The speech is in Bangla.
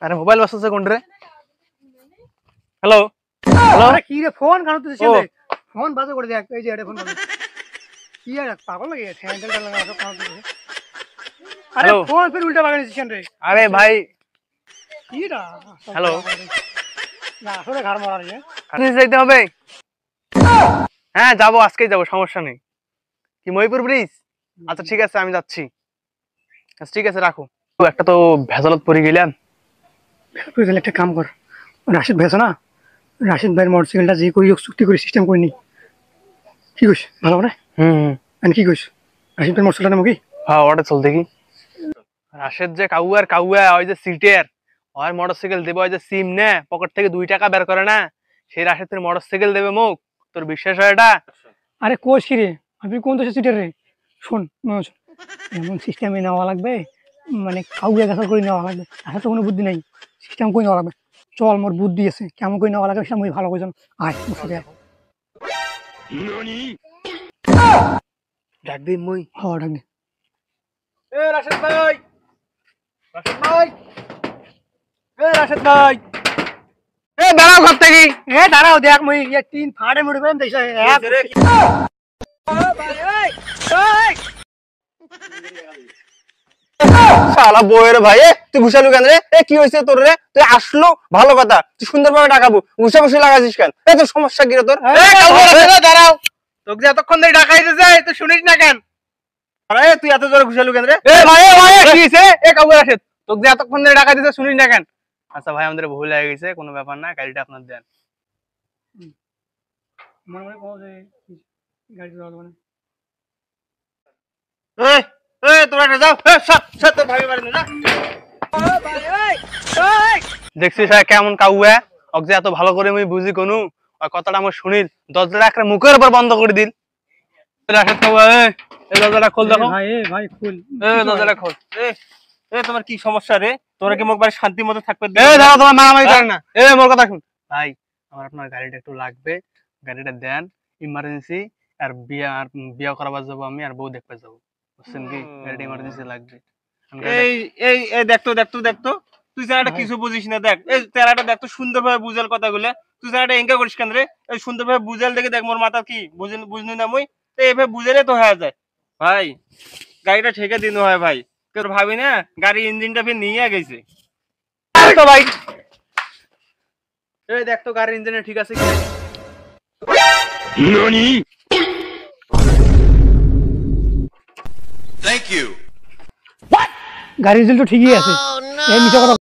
আরে মোবাইল বাজতেছে কোন রে? হ্যালো হ্যালো, আরে কি রে ফোন কানো তুই ছিল ফোন বাজে করে দেখ এই যে এটা ফোন বাজে কি আর পাগল লাগে হ্যান্ডেলটা লাগা সব কানো তুই আরে Hello? ফোন ফির উল্টা বাগানিছিস রে আরে ভাই কিটা হ্যালো, না আসলে ঘর মারা রে আপনি যাইতে হবে? হ্যাঁ যাবো, আজকেই যাবো, সমস্যা নেই। কি মহিপুর ব্রিজ? আচ্ছা ঠিক আছে, আমি যাচ্ছি। আচ্ছা ঠিক আছে, রাখো। তো একটা তো ভেজালত পড়ে গেলাম। তুই তাহলে একটা কাম কর রাশিদ ভাই আছে না রাশিদ ভাইয়ের মোটরসাইকেলটা যে করি চুক্তি করে সিস্টেম করে নি কি কইস ভালো না আমি কি কইস রাশিদ ভাইয়ের মোটরসাইকেলটা নাম কি হ্যাঁ ওটা চল দেখি। রাশেদ যে কাউয়া ওই যে সিটের ওর মোটরসাইকেল দেবে, ওই যে সিম নে পকেট থেকে 2 টাকা বের করে না, সেই রাশেদের মোটরসাইকেল দেবে মুখ। তোর বিশ্বাস হয় এটা? আরে কোচ কি রে আপনি কোন দেশের সিটের রে শোন এমন সিস্টেমে নেওয়া লাগবে মানে কাউকে দেখা করে নেওয়া লাগবে আসলে তো কোনো বুদ্ধি নেই সিস্টেম করে নেওয়া লাগবে চল মোর বুদ্ধি আছে কেমন করে নেওয়া লাগবে সেটা মুই ভালো করে জানো আয় বসে আয় ডাক দিই মুই। হ্যাঁ ডাক দে এ রাশেদ ভাই, রাশেদ ভাই, এ রাশেদ ভাই, এ দাঁড়াও ঘর থেকে। এ দাঁড়াও দেখ মুই এই তিন ফাড়ে মুড়ে করে দেখছ এক শালা বইয়ের ভাই, তুই ঘুষালু কেন রে? কি হয়েছে তোর রে? তুই আসলো ভালো কথা, তুই সুন্দরভাবে ডাকাবো, ঘুষা বসে লাগাছিস কেন? তোর সমস্যা কি রে তোর? দাঁড়াও, তোকে যে এতক্ষণ ধরে ডাকাইতে যায় তুই শুনিস না কেন? আরে তুই এত জোরে ঘুষালু কেন রে? ভাই কি হয়েছে? কাউকে আসে, তোকে যে এতক্ষণ ধরে ডাকাইতে শুনিস না কেন? আচ্ছা ভাই, আমাদের ভুল হয়ে গেছে, কোনো ব্যাপার না, গাড়িটা আপনার দেন। মনে মনে কও যে গাড়ি চালাবো মানে দেখছিস কেমন কাউয়া, ওকে যে এত ভালো করে আমি বুঝি কোন ওই কথাটা আমার শুনিল, দরজাটা একটা মুখের উপর বন্ধ করে দিল। রাশেদ কাউয়া, এই দরজাটা খোল দেখো। ভাই খুল দরজাটা খোল। তোমার কি সমস্যা রে? তোমরা কি মুখ বাড়ি শান্তি মতো থাকবে? দাঁড়াও, তোমার মারামারি করে না। মোর কথা শুন ভাই, আমার আপনার গাড়িটা একটু লাগবে, গাড়িটা দেন, ইমার্জেন্সি। আর বিয়া করাবার যাবো আমি, আর বউ দেখতে যাবো, বুঝছেন কি? গাড়িটা ইমার্জেন্সি লাগবে। এই এই এই দেখতো দেখতো দেখতো তুই জানাটা কিছু বুঝিস না। দেখ এই তেরাটা দেখতো সুন্দরভাবে বুঝাল কথাগুলো, তুই জানাটা এঙ্কা করিস কেন রে? এই সুন্দরভাবে বুঝাল দেখে দেখ মোর মাথা কি বুঝনি না মুই তো এইভাবে বুঝালে তো হয়ে যায়। ভাই গাড়িটা ঠেকে দিন হয় ভাই, কেউ ভাবি না গাড়ি ইঞ্জিনটা ফের নিয়ে গেছে তো ভাই। এই দেখ তো গাড়ির ইঞ্জিনে ঠিক আছে কি? গাড়ির রেজাল্ট তো ঠিকই আছে এই মিছা কথা